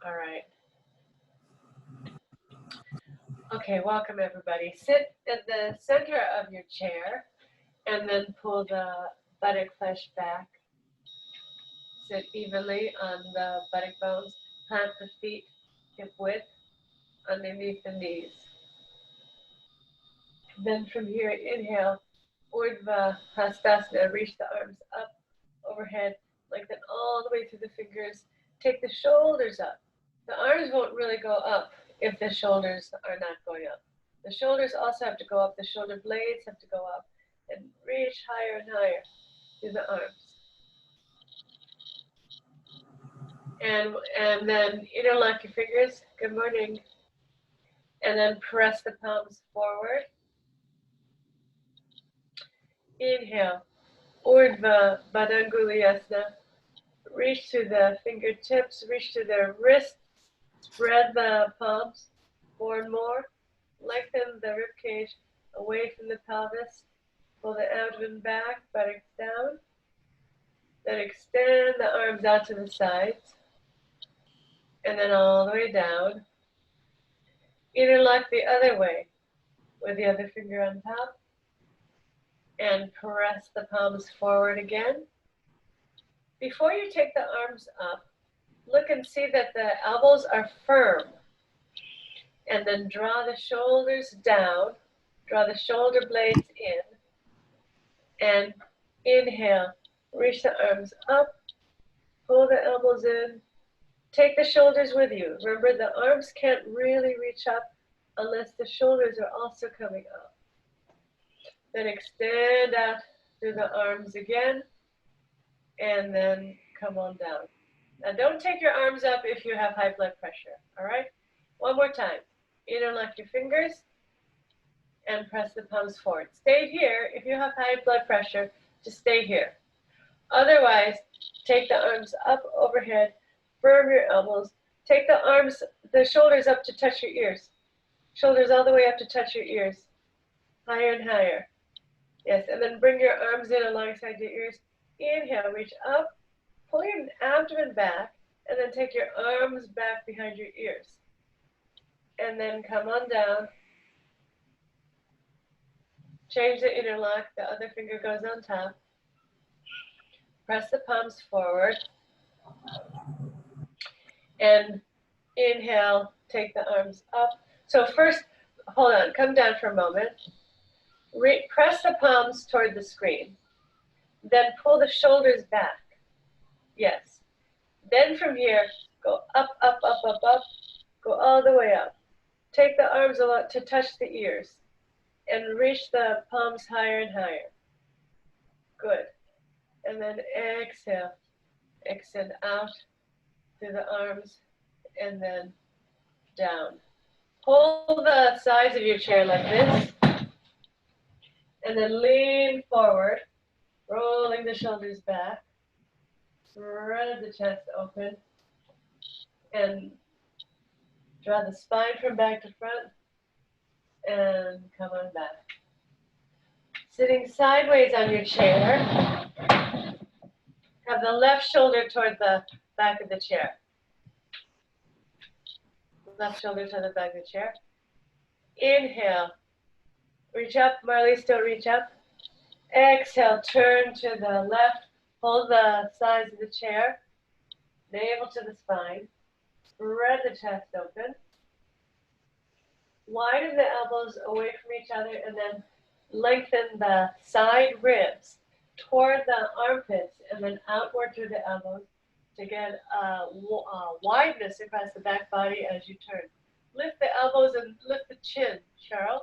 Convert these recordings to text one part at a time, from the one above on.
All right. Okay, welcome everybody. Sit in the center of your chair and then pull the buttock flesh back. Sit evenly on the buttock bones. Plant the feet hip width underneath the knees. Then from here, inhale, Urdhva Hastasana. Reach the arms up overhead, lengthen all the way through the fingers. Take the shoulders up. The arms won't really go up if the shoulders are not going up. The shoulders also have to go up. The shoulder blades have to go up and reach higher and higher through the arms. And then interlock your fingers. Good morning. And then press the palms forward. Inhale, Urdhva Badanguliasana. Reach to the fingertips, reach to the wrists, spread the palms more and more. Lengthen the rib cage away from the pelvis. Pull the abdomen back, buttocks down. Then extend the arms out to the sides. And then all the way down. Interlock the other way with the other finger on top. And press the palms forward again. Before you take the arms up, look and see that the elbows are firm. And then draw the shoulders down, draw the shoulder blades in, and inhale, reach the arms up, pull the elbows in, take the shoulders with you. Remember, the arms can't really reach up unless the shoulders are also coming up. Then extend out through the arms again, and then come on down. Now don't take your arms up if you have high blood pressure, all right? One more time. Interlock your fingers and press the palms forward. Stay here. If you have high blood pressure, just stay here. Otherwise, take the arms up overhead, firm your elbows, take the arms, the shoulders up to touch your ears. Shoulders all the way up to touch your ears. Higher and higher. Yes, and then bring your arms in alongside your ears. Inhale, reach up, pull your abdomen back, and then take your arms back behind your ears. And then come on down. Change the interlock, the other finger goes on top. Press the palms forward. And inhale, take the arms up. So first, hold on, come down for a moment. Press the palms toward the screen. Then pull the shoulders back. Yes. Then from here, go up, up, up, up, up. Go all the way up. Take the arms a lot to touch the ears. And reach the palms higher and higher. Good. And then exhale. Extend out through the arms and then down. Hold the sides of your chair like this. And then lean forward, rolling the shoulders back. Spread the chest open. And draw the spine from back to front. And come on back. Sitting sideways on your chair. Have the left shoulder toward the back of the chair. Left shoulder to the back of the chair. Inhale. Reach up, Marley, still reach up. Exhale, turn to the left. Hold the sides of the chair. Navel to the spine. Spread the chest open. Widen the elbows away from each other and then lengthen the side ribs toward the armpits and then outward through the elbows to get wideness across the back body as you turn. Lift the elbows and lift the chin, Cheryl.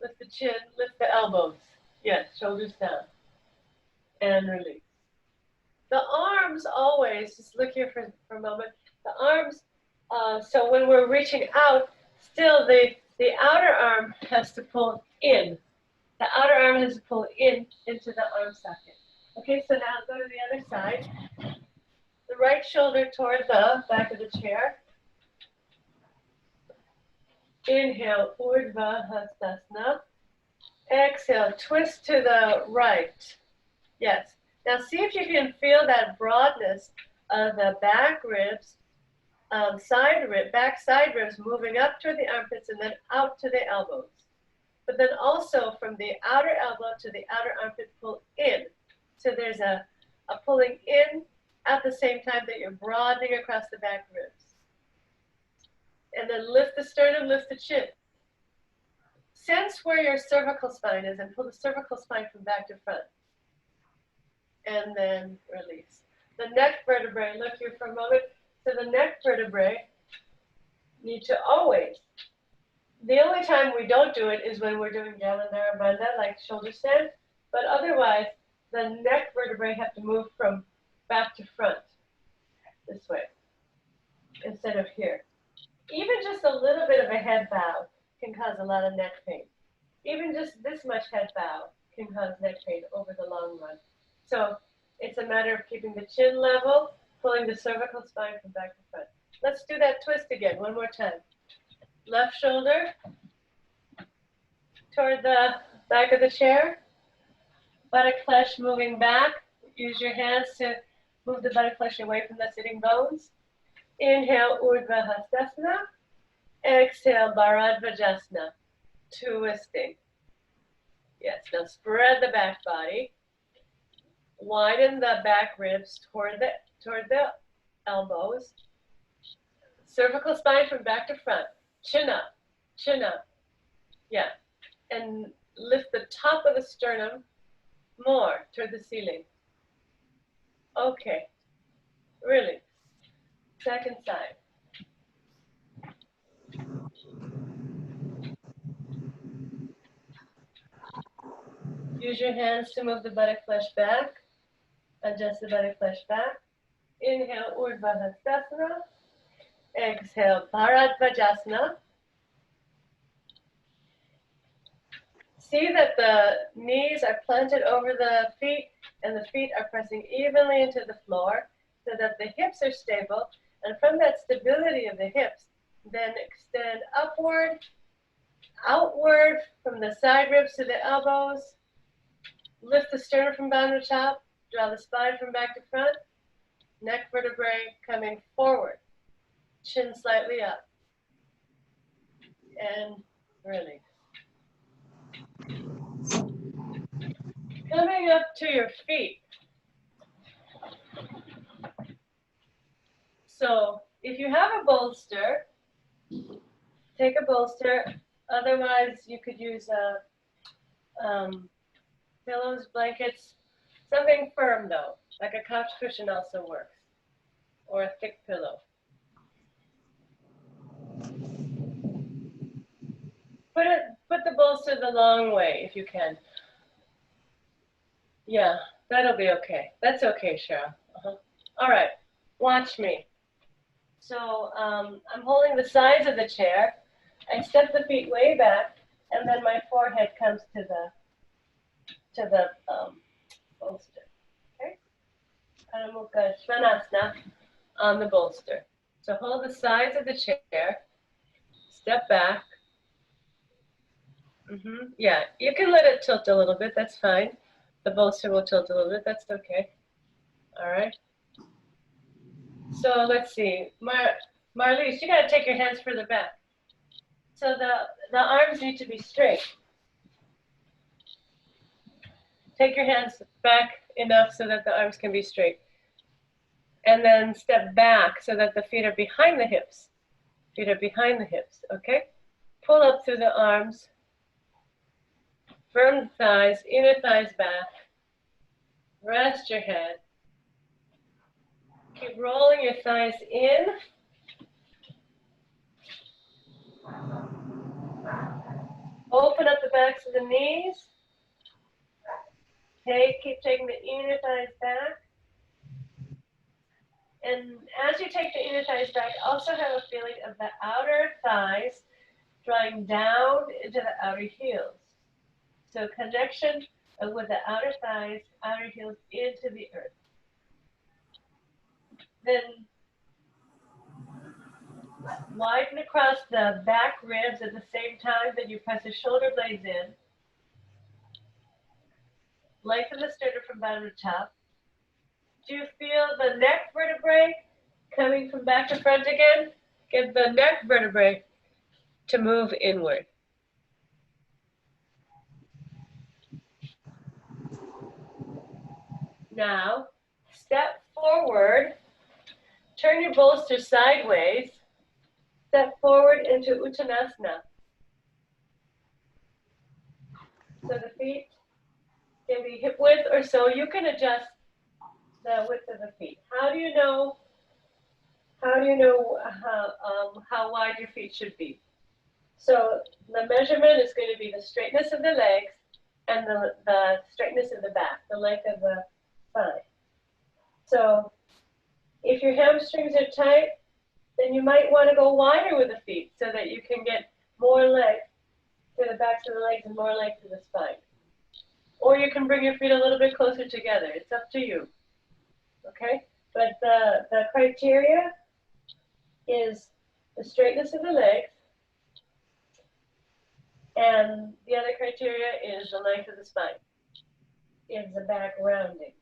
Lift the chin, lift the elbows. Yes, shoulders down. And release. The arms always, just look here for a moment. The arms, so when we're reaching out, still the outer arm has to pull in. The outer arm has to pull in into the arm socket. Okay, so now go to the other side. The right shoulder toward the back of the chair. Inhale, Urdhva Hastasana. Exhale, twist to the right. Yes. Now see if you can feel that broadness of the back ribs back side ribs moving up toward the armpits and then out to the elbows. But then also from the outer elbow to the outer armpit, pull in. So there's a pulling in at the same time that you're broadening across the back ribs. And then lift the sternum, lift the chin. Sense where your cervical spine is and pull the cervical spine from back to front. And then release. The neck vertebrae, look here for a moment. So the neck vertebrae need to always, the only time we don't do it is when we're doing Jalandhara Bandha, like shoulder stand, but otherwise the neck vertebrae have to move from back to front, this way, instead of here. Even just a little bit of a head bow can cause a lot of neck pain. Even just this much head bow can cause neck pain over the long run. So it's a matter of keeping the chin level, pulling the cervical spine from back to front. Let's do that twist again, one more time. Left shoulder toward the back of the chair. Buttock flesh moving back. Use your hands to move the buttock flesh away from the sitting bones. Inhale, Urdhva Hastasana. Exhale, Bharadvajasana. Twisting. Yes, now spread the back body. Widen the back ribs toward the elbows. Cervical spine from back to front. Chin up, chin up. Yeah. And lift the top of the sternum more toward the ceiling. Okay. Really. Second side. Use your hands to move the buttock flesh back. Adjust the buttock flesh back. Inhale, Urdhva Hastasana. Exhale, Bharadvajasana. See that the knees are planted over the feet and the feet are pressing evenly into the floor so that the hips are stable. And from that stability of the hips, then extend upward, outward from the side ribs to the elbows. Lift the sternum from bottom to top. Draw the spine from back to front. Neck vertebrae coming forward. Chin slightly up. And release. Coming up to your feet. So if you have a bolster, take a bolster. Otherwise, you could use pillows, blankets, something firm though, like a couch cushion also works, or a thick pillow. Put the bolster the long way if you can. Yeah, that'll be okay. That's okay, Cheryl. All right, watch me. So I'm holding the sides of the chair. I step the feet way back, and then my forehead comes to the bolster. Okay? Adho Mukha Svanasana on the bolster. So hold the sides of the chair. Step back. Yeah, you can let it tilt a little bit. That's fine. The bolster will tilt a little bit. That's okay. All right. So let's see. Marlies, you got to take your hands further back. So the arms need to be straight. Take your hands back enough so that the arms can be straight. And then step back so that the feet are behind the hips. Feet are behind the hips, okay? Pull up through the arms. Firm the thighs, inner thighs back. Rest your head. Keep rolling your thighs in. Open up the backs of the knees. Keep taking the inner thighs back. And as you take the inner thighs back, also have a feeling of the outer thighs drawing down into the outer heels. So connection with the outer thighs, outer heels into the earth. Then widen across the back ribs at the same time that you press the shoulder blades in. Lengthen the sternum from bottom to top. Do you feel the neck vertebrae Coming from back to front again, get the neck vertebrae to move inward. Now, step forward, turn your bolster sideways, step forward into Uttanasana. So the feet can be hip width or so. You can adjust the width of the feet. How do you know how wide your feet should be? So the measurement is going to be the straightness of the legs and the straightness of the back, the length of the spine. So if your hamstrings are tight, then you might want to go wider with the feet so that you can get more length to the backs of the legs and more length to the spine. Or you can bring your feet a little bit closer together. It's up to you. Okay? But the criteria is the straightness of the legs, and the other criteria is the length of the spine. Is the back rounding.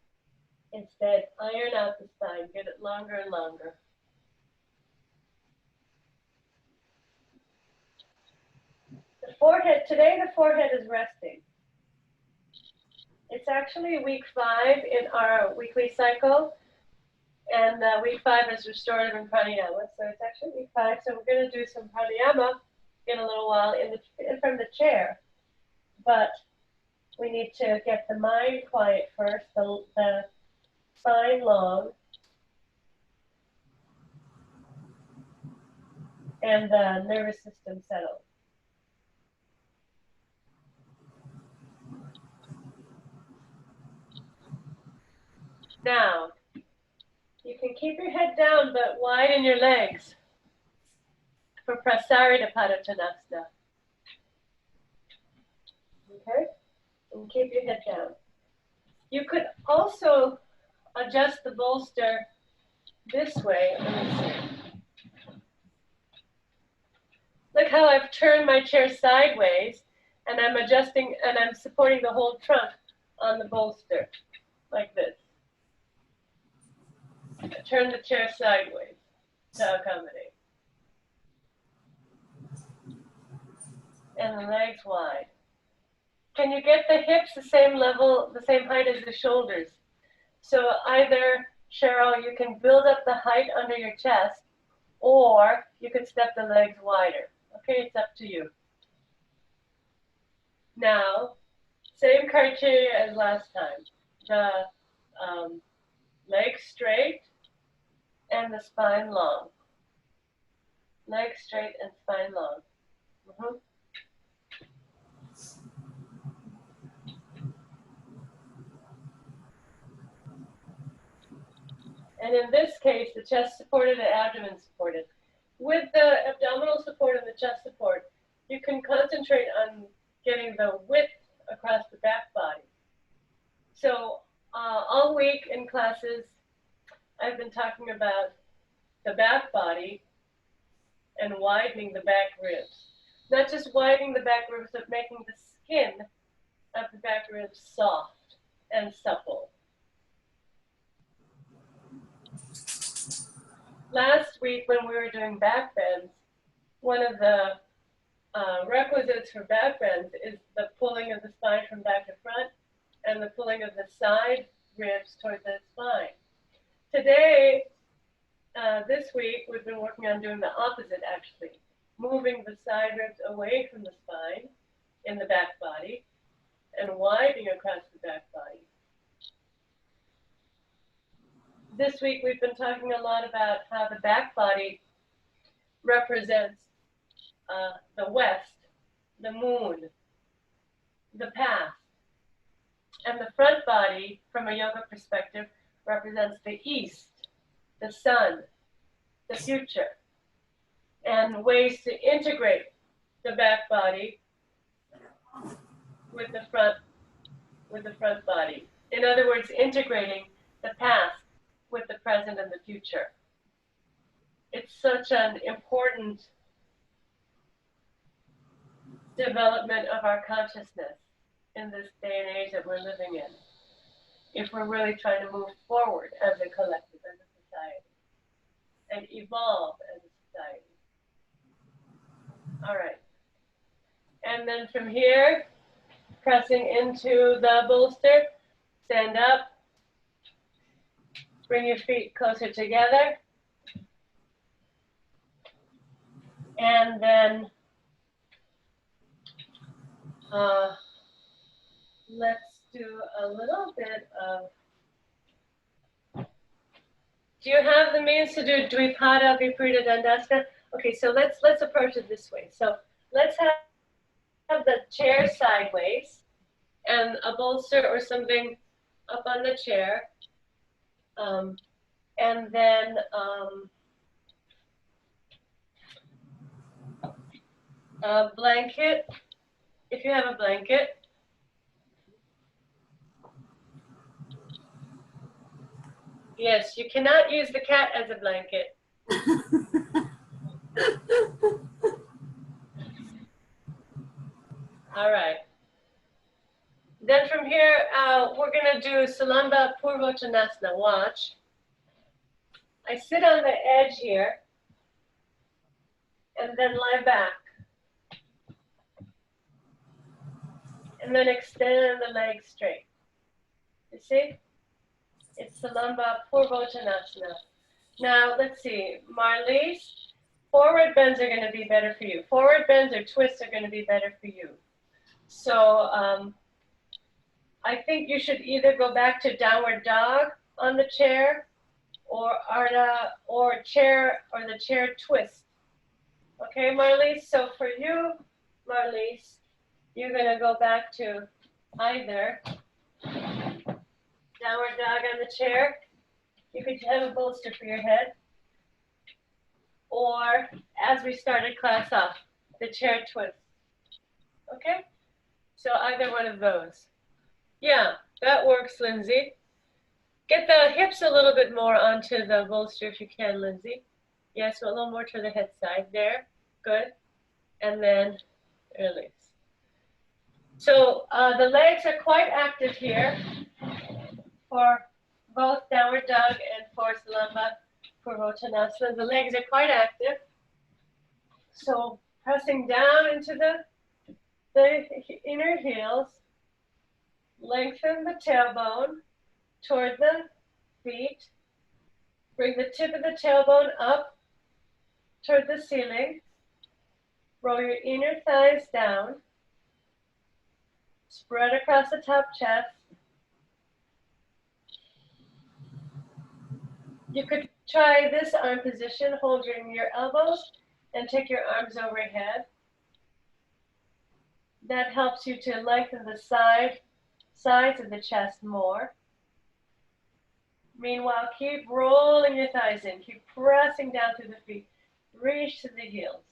Instead, iron out the spine. Get it longer and longer. The forehead, today the forehead is resting. It's actually week 5 in our weekly cycle, and week 5 is restorative and pranayama. So it's actually week 5. So we're going to do some pranayama in a little while from the chair. But we need to get the mind quiet first, the spine long, and the nervous system settled. Now, you can keep your head down, but widen your legs for Prasarita Padottanasana. Okay? And keep your head down. You could also adjust the bolster this way. Let me see. Look how I've turned my chair sideways, and I'm adjusting, and I'm supporting the whole trunk on the bolster, like this. I turn the chair sideways to accommodate. And the legs wide. Can you get the hips the same level, the same height as the shoulders? So either, Cheryl, you can build up the height under your chest, or you can step the legs wider. Okay, it's up to you. Now, same criteria as last time. The legs straight and the spine long. Legs straight and spine long. And in this case, the chest supported, the abdomen supported. With the abdominal support and the chest support, you can concentrate on getting the width across the back body. So all week in classes, I've been talking about the back body and widening the back ribs. Not just widening the back ribs, but making the skin of the back ribs soft and supple. Last week when we were doing back bends, one of the requisites for back bends is the pulling of the spine from back to front and the pulling of the side ribs toward the spine. Today, this week, we've been working on doing the opposite actually, moving the side ribs away from the spine in the back body and widening across the back body. This week we've been talking a lot about how the back body represents the west, the moon, the past, and the front body, from a yoga perspective, represents the east, the sun, the future, and ways to integrate the back body with the front body. In other words, integrating the past with the present and the future. It's such an important development of our consciousness in this day and age that we're living in, if we're really trying to move forward as a collective, as a society. and evolve as a society. All right. And then from here, pressing into the bolster, stand up, bring your feet closer together, and then let's do a little bit of, do you have the means to do Dvipada Viparita Dandasana? Okay, so let's approach it this way. So let's have the chair sideways and a bolster or something up on the chair. And then a blanket, if you have a blanket. Yes, you cannot use the cat as a blanket. All right. Then from here, we're going to do Salamba Purvottanasana. Watch. I sit on the edge here and then lie back. And then extend the legs straight. You see? It's Salamba Purvottanasana. Now, let's see. Marlies, forward bends are going to be better for you. Forward bends or twists are going to be better for you. So I think you should either go back to downward dog on the chair or the chair twist. Okay, Marlies? So for you, Marlies, you're going to go back to either downward dog on the chair. You could have a bolster for your head. Or, as we started class off, the chair twist. Okay? So either one of those. Yeah, that works, Lindsay. Get the hips a little bit more onto the bolster if you can, Lindsay. Yeah, so a little more to the head side there. Good. And then release. So the legs are quite active here for both downward dog and for Salamba Purvottanasana. The legs are quite active. So pressing down into the inner heels, lengthen the tailbone toward the feet. Bring the tip of the tailbone up toward the ceiling. Roll your inner thighs down. Spread across the top chest. You could try this arm position, holding your elbows and take your arms overhead. That helps you to lengthen the sides of the chest more. Meanwhile, keep rolling your thighs in. Keep pressing down through the feet. Reach to the heels.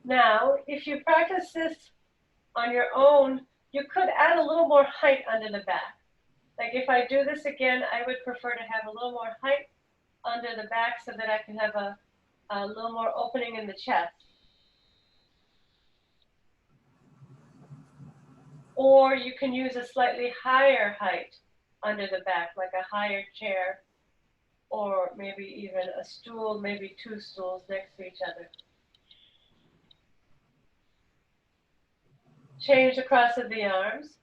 Now, if you practice this on your own, you could add a little more height under the back. Like if I do this again, I would prefer to have a little more height under the back so that I can have a little more opening in the chest. Or you can use a slightly higher height under the back, like a higher chair, or maybe even a stool, maybe two stools next to each other. Change the cross of the arms.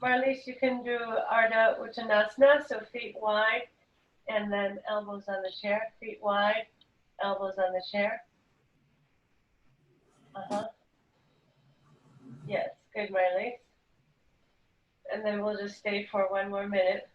Marlies, you can do Ardha Uttanasana, so feet wide, and then elbows on the chair. Feet wide, elbows on the chair. Yes, good, Marlies. And then we'll just stay for one more minute.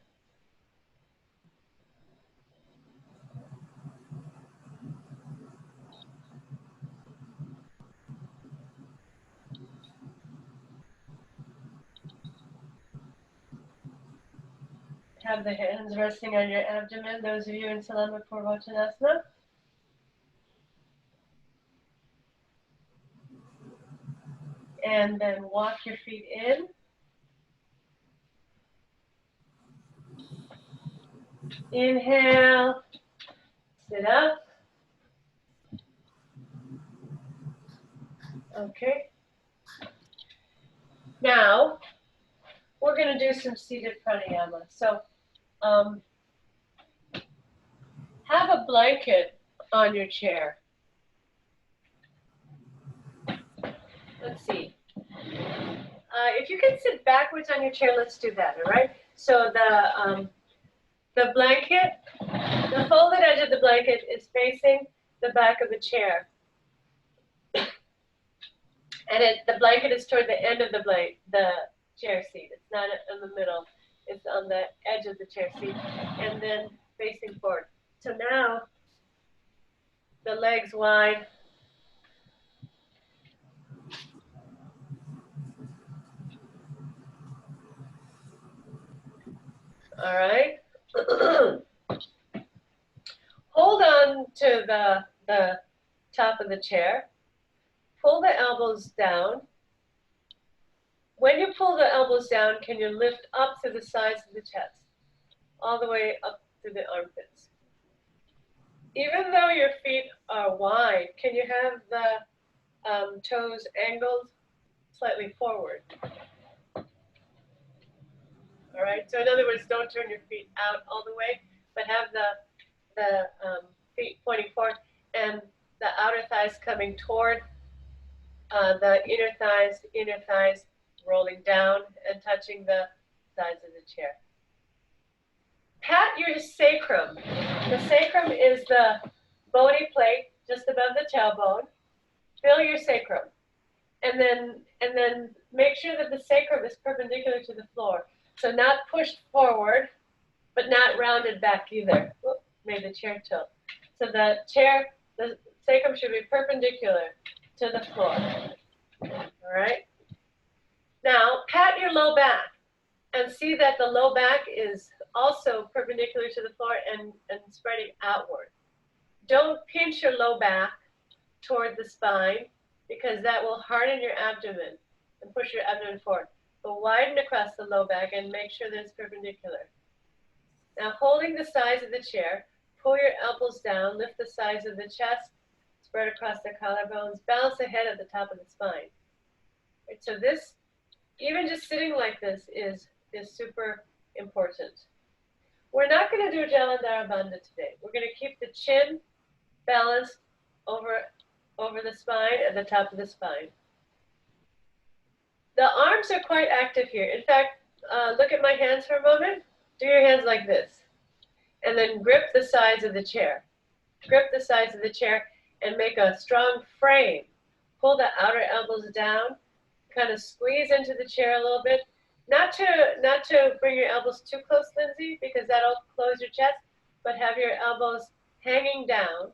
Have the hands resting on your abdomen, those of you in Salamba Purvottanasana. And then walk your feet in. Inhale, sit up. Okay. Now, we're going to do some seated pranayama. So, blanket on your chair. Let's see. If you can sit backwards on your chair, let's do that, all right? So the blanket, the folded edge of the blanket is facing the back of the chair. And the blanket is toward the end of the chair seat. It's not in the middle. It's on the edge of the chair seat and then facing forward. So now the legs wide. All right. Hold on to the top of the chair. Pull the elbows down. When you pull the elbows down, can you lift up to the sides of the chest, all the way up to the armpits? Even though your feet are wide, can you have the toes angled slightly forward? All right, so in other words, don't turn your feet out all the way, but have the feet pointing forward and the outer thighs coming toward the inner thighs rolling down and touching the sides of the chair. Pat your sacrum. The sacrum is the bony plate just above the tailbone. Feel your sacrum. And then make sure that the sacrum is perpendicular to the floor. So not pushed forward, but not rounded back either. Whoop, made the chair tilt. So the sacrum should be perpendicular to the floor. All right? Now, pat your low back and see that the low back is also perpendicular to the floor and spreading outward. Don't pinch your low back toward the spine because that will harden your abdomen and push your abdomen forward. But widen across the low back and make sure that it's perpendicular. Now, holding the sides of the chair, pull your elbows down, lift the sides of the chest, spread across the collarbones, balance the head at the top of the spine. Right, so this, even just sitting like this is super important. We're not going to do Jalandhara Bandha today. We're going to keep the chin balanced over the spine and the top of the spine. The arms are quite active here. In fact, look at my hands for a moment. Do your hands like this. And then grip the sides of the chair. Grip the sides of the chair and make a strong frame. Pull the outer elbows down. Kind of squeeze into the chair a little bit. Not to bring your elbows too close, Lindsay, because that'll close your chest, but have your elbows hanging down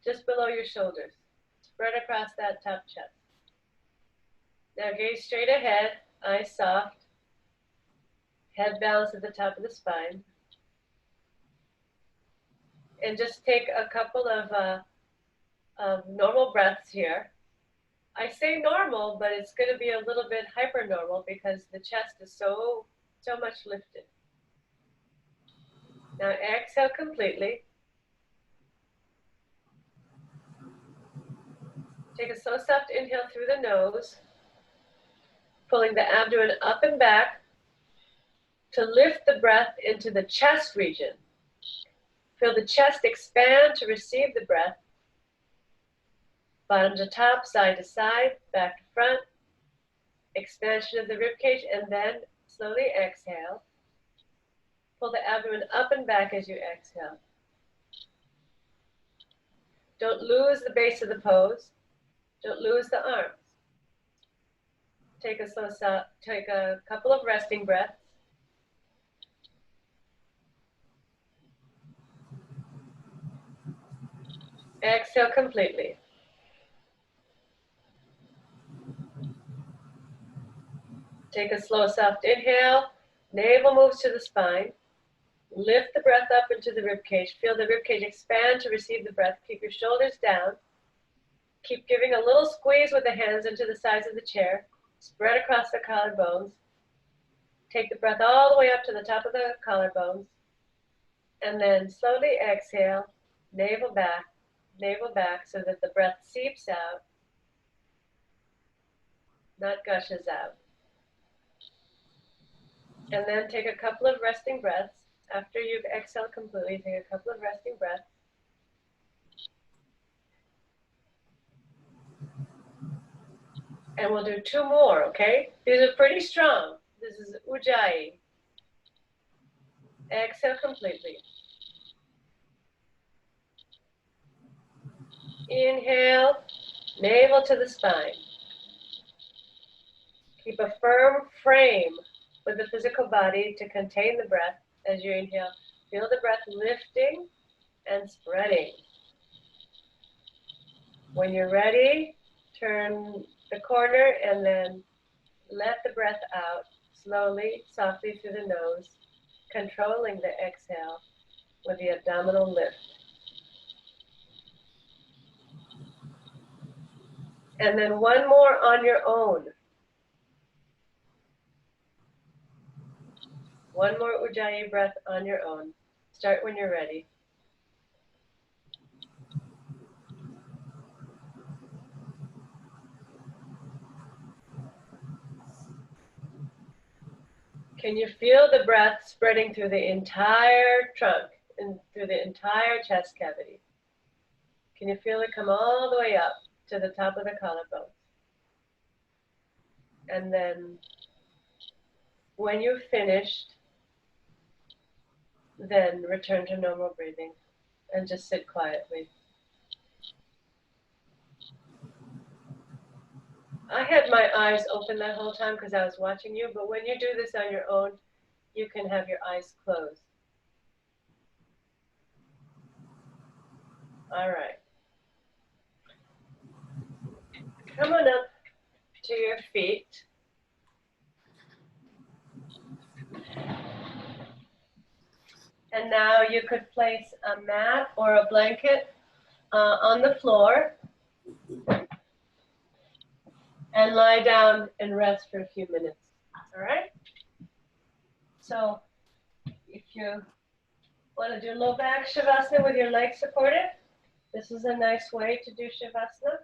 just below your shoulders. Spread across that top chest. Now gaze straight ahead, eyes soft, head balanced at the top of the spine. And just take a couple of normal breaths here. I say normal, but it's going to be a little bit hypernormal because the chest is so much lifted. Now exhale completely. Take a slow, soft inhale through the nose, pulling the abdomen up and back to lift the breath into the chest region. Feel the chest expand to receive the breath. Bottom to top, side to side, back to front. Expansion of the ribcage, and then slowly exhale. Pull the abdomen up and back as you exhale. Don't lose the base of the pose. Don't lose the arms. Take a couple of resting breaths. Exhale completely. Take a slow, soft inhale. Navel moves to the spine. Lift the breath up into the ribcage. Feel the ribcage expand to receive the breath. Keep your shoulders down. Keep giving a little squeeze with the hands into the sides of the chair. Spread across the collarbones. Take the breath all the way up to the top of the collarbones. And then slowly exhale, navel back so that the breath seeps out, not gushes out. And then take a couple of resting breaths. After you've exhaled completely, take a couple of resting breaths. And we'll do 2 more, okay? These are pretty strong. This is Ujjayi. Exhale completely. Inhale, navel to the spine. Keep a firm frame with the physical body to contain the breath as you inhale. Feel the breath lifting and spreading. When you're ready, turn the corner and then let the breath out slowly, softly through the nose, controlling the exhale with the abdominal lift. And then 1 more on your own. 1 more Ujjayi breath on your own. Start when you're ready. Can you feel the breath spreading through the entire trunk and through the entire chest cavity? Can you feel it come all the way up to the top of the collarbone? And then when you've finished, then return to normal breathing and just sit quietly. I had my eyes open that whole time because I was watching you, but when you do this on your own, you can have your eyes closed. All right. Come on up to your feet. And now you could place a mat or a blanket on the floor and lie down and rest for a few minutes. All right? So if you want to do low back Shavasana with your legs supported, this is a nice way to do Shavasana.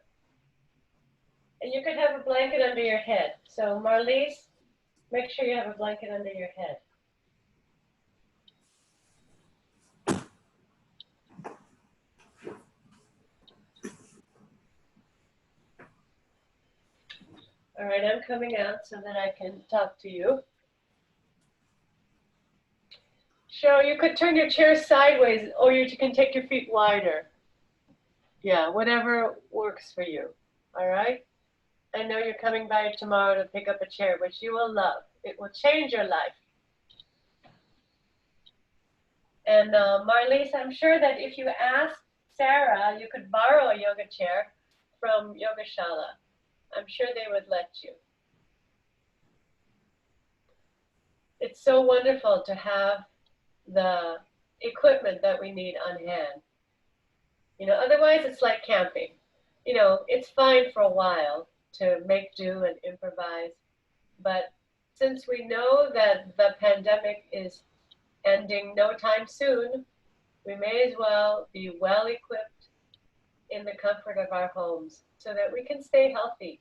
And you could have a blanket under your head. So Marlies, make sure you have a blanket under your head. All right, I'm coming out so that I can talk to you. So you could turn your chair sideways, or you can take your feet wider. Yeah, whatever works for you. All right? I know you're coming by tomorrow to pick up a chair, which you will love. It will change your life. And Marlies, I'm sure that if you asked Sarah, you could borrow a yoga chair from Yogashala. I'm sure they would let you. It's so wonderful to have the equipment that we need on hand. You know, otherwise it's like camping. You know, it's fine for a while to make do and improvise, but since we know that the pandemic is ending no time soon, we may as well be well equipped in the comfort of our homes so that we can stay healthy.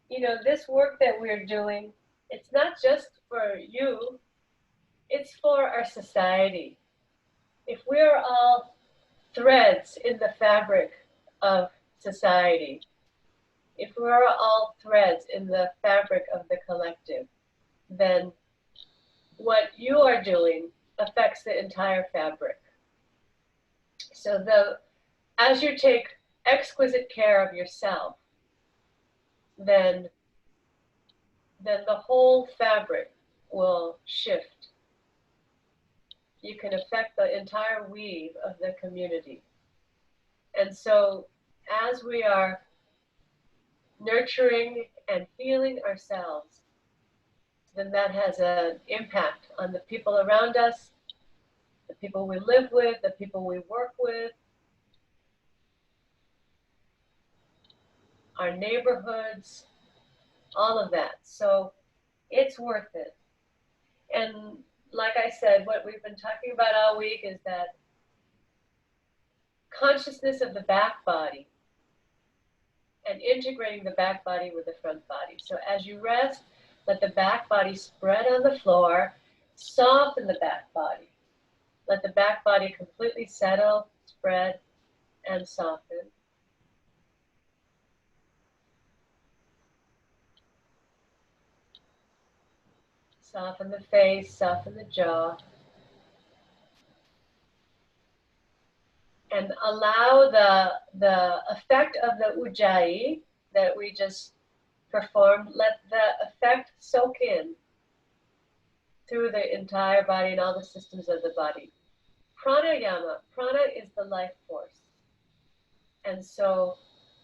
You know, this work that we're doing, it's not just for you, it's for our society. If we're all threads in the fabric of society, if we're all threads in the fabric of the collective, then what you are doing affects the entire fabric. So as you take exquisite care of yourself, then the whole fabric will shift. You can affect the entire weave of the community. And so as we are nurturing and healing ourselves, then that has an impact on the people around us, the people we live with, the people we work with, our neighborhoods, all of that. So it's worth it. And like I said, what we've been talking about all week is that consciousness of the back body and integrating the back body with the front body. So as you rest, let the back body spread on the floor, soften the back body. Let the back body completely settle, spread, and soften. Soften the face, soften the jaw. And allow the effect of the Ujjayi that we just performed, let the effect soak in through the entire body and all the systems of the body. Pranayama, prana is the life force. And so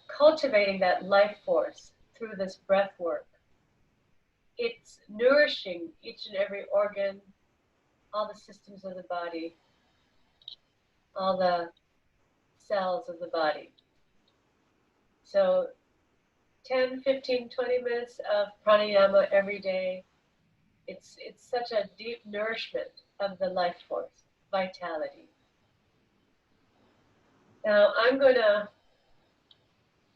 cultivating that life force through this breath work, it's nourishing each and every organ, all the systems of the body, all the cells of the body. So 10, 15, 20 minutes of pranayama every day. It's such a deep nourishment of the life force, vitality. Now I'm going to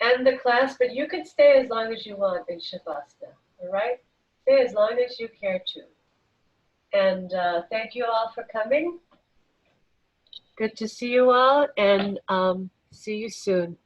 end the class, but you can stay as long as you want in Shavasana, all right? Stay as long as you care to. And thank you all for coming. Good to see you all, and see you soon.